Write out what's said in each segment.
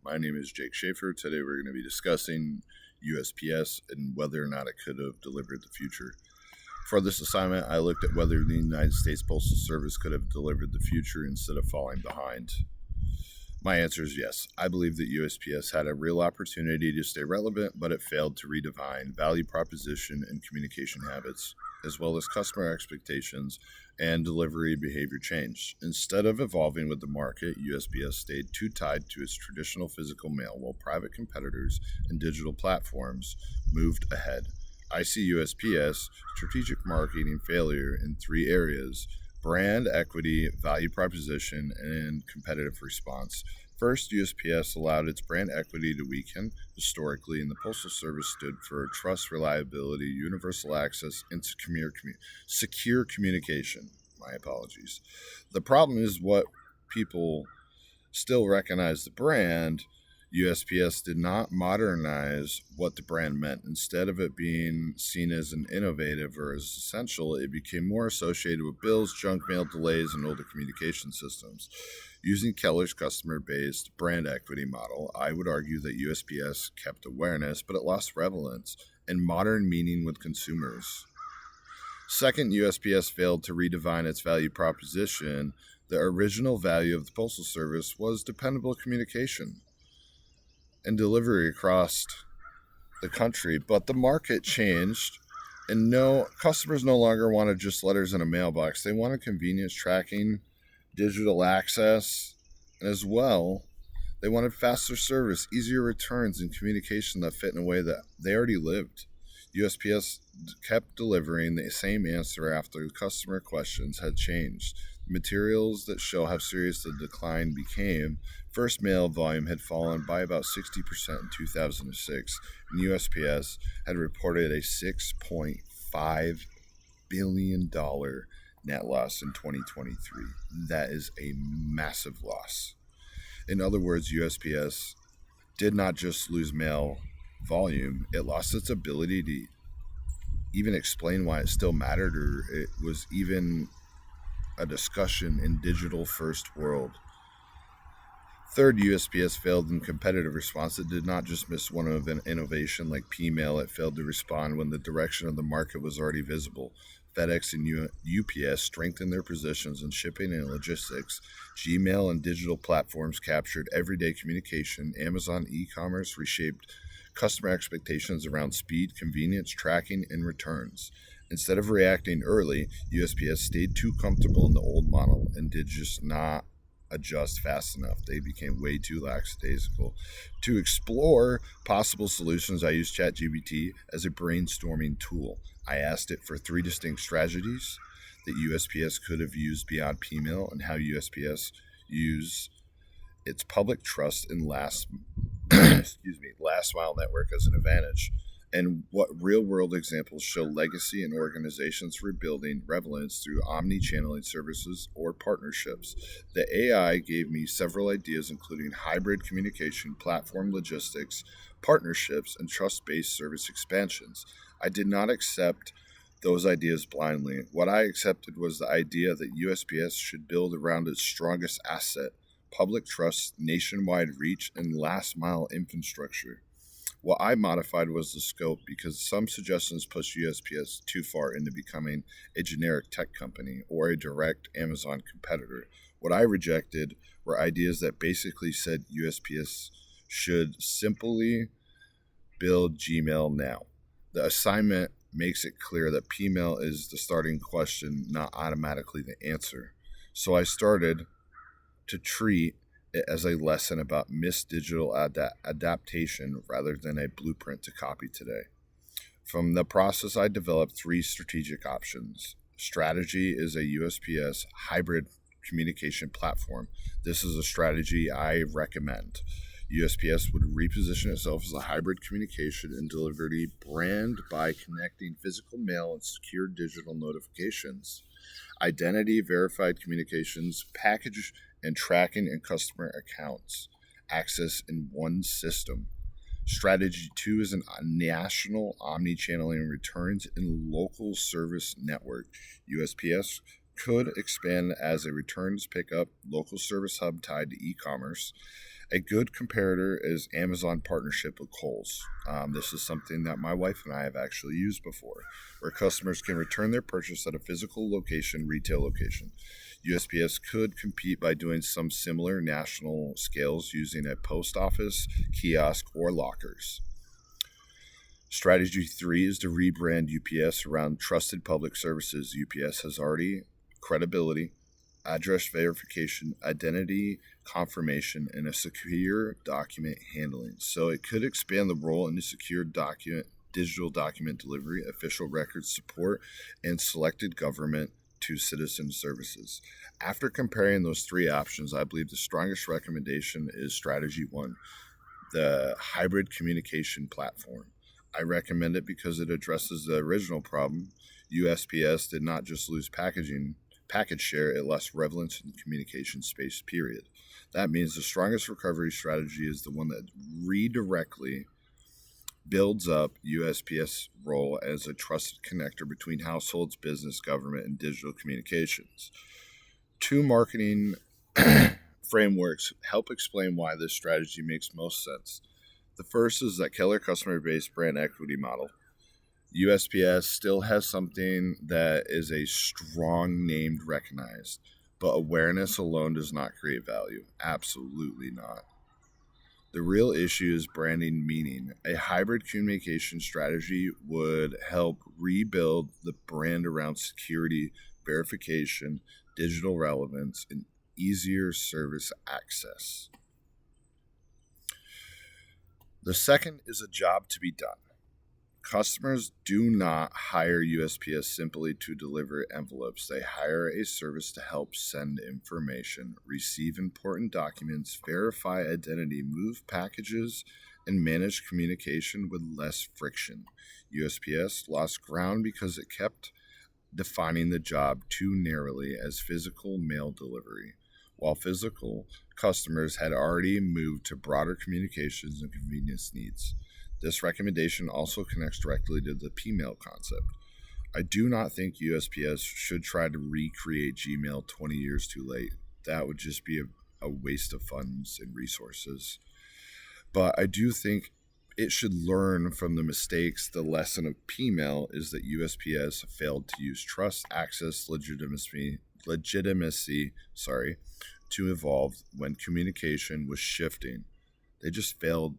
My name is Jake Schaefer. Today we're going to be discussing USPS and whether or not it could have delivered the future. For this assignment, I looked at whether the United States Postal Service could have delivered the future instead of falling behind. My answer is yes. I believe that USPS had a real opportunity to stay relevant, but it failed to redefine value proposition and communication habits, as well as customer expectations and delivery behavior change. Instead of evolving with the market, USPS stayed too tied to its traditional physical mail, while private competitors and digital platforms moved ahead. I see USPS strategic marketing failure in three areas: brand equity, value proposition, and competitive response. First, USPS allowed its brand equity to weaken. Historically, and the Postal Service stood for trust, reliability, universal access, and secure communication. My apologies. The problem is what people still recognize the brand. USPS did not modernize what the brand meant. Instead of it being seen as an innovative or as essential, it became more associated with bills, junk mail, delays, and older communication systems. Using Keller's customer-based brand equity model, I would argue that USPS kept awareness, but it lost relevance and modern meaning with consumers. Second, USPS failed to redefine its value proposition. The original value of the Postal Service was dependable communication and delivery across the country, but the market changed, and no customers no longer wanted just letters in a mailbox. They wanted convenience, tracking, digital access, and as well, they wanted faster service, easier returns, and communication that fit in a way that they already lived. USPS kept delivering the same answer after customer questions had changed. Materials that show how serious the decline became: first mail volume had fallen by about 60% in 2006, and USPS had reported a $6.5 billion net loss in 2023. That is a massive loss. In other words, USPS did not just lose mail volume, it lost its ability to even explain why it still mattered, or it was even a discussion in digital first world. Third, USPS failed in competitive response. It did not just miss one of an innovation like P-mail, it failed to respond when the direction of the market was already visible. FedEx and UPS strengthened their positions in shipping and logistics. Gmail and digital platforms captured everyday communication. Amazon e-commerce reshaped customer expectations around speed, convenience, tracking, and returns. Instead of reacting early, USPS stayed too comfortable in the old model and did just not adjust fast enough. They became way too lackadaisical. To explore possible solutions, I used ChatGPT as a brainstorming tool. I asked it for three distinct strategies that USPS could have used beyond P-mail, and how USPS use its public trust and last mile network as an advantage, and what real-world examples show legacy and organizations rebuilding relevance through omni-channeling services or partnerships. The AI gave me several ideas, including hybrid communication, platform logistics, partnerships, and trust-based service expansions. I did not accept those ideas blindly. What I accepted was the idea that USPS should build around its strongest asset: public trust, nationwide reach, and last-mile infrastructure. What I modified was the scope, because some suggestions pushed USPS too far into becoming a generic tech company or a direct Amazon competitor. What I rejected were ideas that basically said USPS should simply build Gmail now. The assignment makes it clear that P-mail is the starting question, not automatically the answer. So I started to treat it as a lesson about missed digital adaptation rather than a blueprint to copy today. From the process, I developed three strategic options. Strategy is a USPS hybrid communication platform. This is a strategy I recommend. USPS would reposition itself as a hybrid communication and delivery brand by connecting physical mail and secure digital notifications, identity verified communications, package and tracking, and customer accounts access in one system. Strategy 2 is a national omni-channeling returns and local service network. USPS could expand as a returns pickup local service hub tied to e-commerce. A good comparator is Amazon partnership with Kohl's. This is something that my wife and I have actually used before, where customers can return their purchase at a physical location, retail location. USPS could compete by doing some similar national scales using a post office, kiosk, or lockers. Strategy 3 is to rebrand UPS around trusted public services. UPS has already credibility, address verification, identity confirmation, and a secure document handling. So it could expand the role into secure digital document delivery, official records support, and selected government to citizen services. After comparing those three options, I believe the strongest recommendation is strategy 1, the hybrid communication platform. I recommend it because it addresses the original problem. USPS did not just lose package share, it lost relevance in the communication space, period. That means the strongest recovery strategy is the one that redirectly builds up USPS' role as a trusted connector between households, business, government, and digital communications. Two marketing frameworks help explain why this strategy makes most sense. The first is that killer customer base brand equity model. USPS still has something that is a strong name recognized, but awareness alone does not create value. Absolutely not. The real issue is branding meaning. A hybrid communication strategy would help rebuild the brand around security, verification, digital relevance, and easier service access. The second is a job to be done. Customers do not hire USPS simply to deliver envelopes. They hire a service to help send information, receive important documents, verify identity, move packages, and manage communication with less friction. USPS lost ground because it kept defining the job too narrowly as physical mail delivery, while physical customers had already moved to broader communications and convenience needs. This recommendation also connects directly to the P-mail concept. I do not think USPS should try to recreate Gmail 20 years too late. That would just be a waste of funds and resources. But I do think it should learn from the mistakes. The lesson of P-mail is that USPS failed to use trust, access, legitimacy, to evolve when communication was shifting. They just failed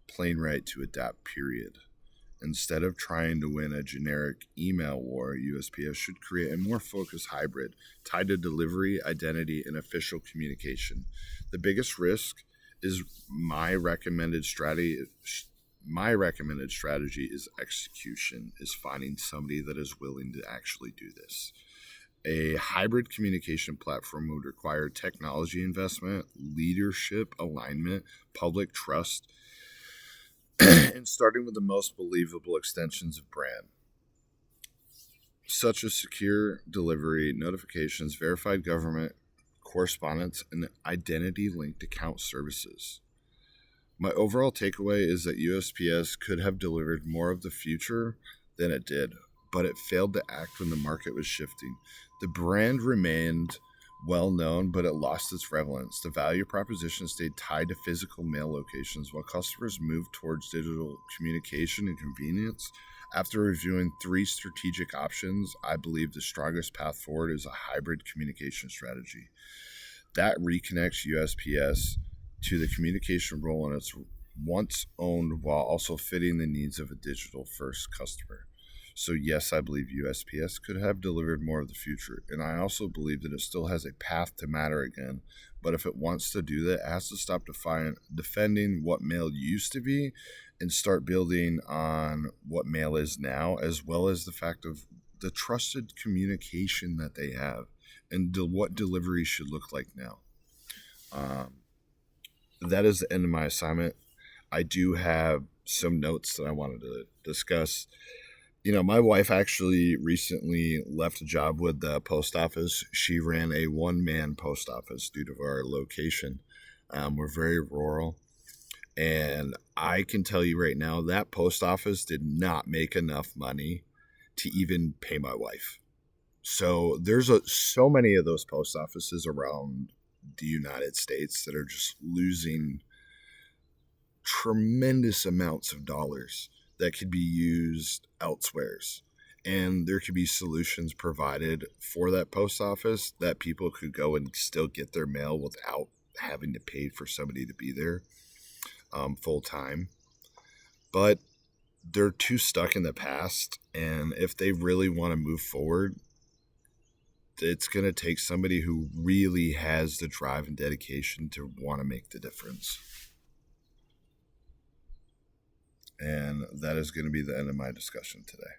plain right to adapt, period. Instead of trying to win a generic email war, USPS should create a more focused hybrid tied to delivery, identity, and official communication. The biggest risk is my recommended strategy is execution, is finding somebody that is willing to actually do this. A hybrid communication platform would require technology investment, leadership alignment, public trust, and starting with the most believable extensions of brand, such as secure delivery, notifications, verified government correspondence, and identity-linked account services. My overall takeaway is that USPS could have delivered more of the future than it did, but it failed to act when the market was shifting. The brand remained well known, but it lost its relevance. The value proposition stayed tied to physical mail locations while customers moved towards digital communication and convenience. After reviewing three strategic options, I believe the strongest path forward is a hybrid communication strategy that reconnects USPS to the communication role in its once owned while also fitting the needs of a digital first customer. So yes, I believe USPS could have delivered more of the future, and I also believe that it still has a path to matter again. But if it wants to do that, it has to stop defending what mail used to be and start building on what mail is now, as well as the fact of the trusted communication that they have and what delivery should look like now. That is the end of my assignment. I do have some notes that I wanted to discuss. My wife actually recently left a job with the post office. She ran a one-man post office due to our location. We're very rural. And I can tell you right now, that post office did not make enough money to even pay my wife. So there's so many of those post offices around the United States that are just losing tremendous amounts of dollars that could be used elsewheres. And there could be solutions provided for that post office that people could go and still get their mail without having to pay for somebody to be there full time. But they're too stuck in the past. And if they really want to move forward, it's going to take somebody who really has the drive and dedication to want to make the difference. And that is going to be the end of my discussion today.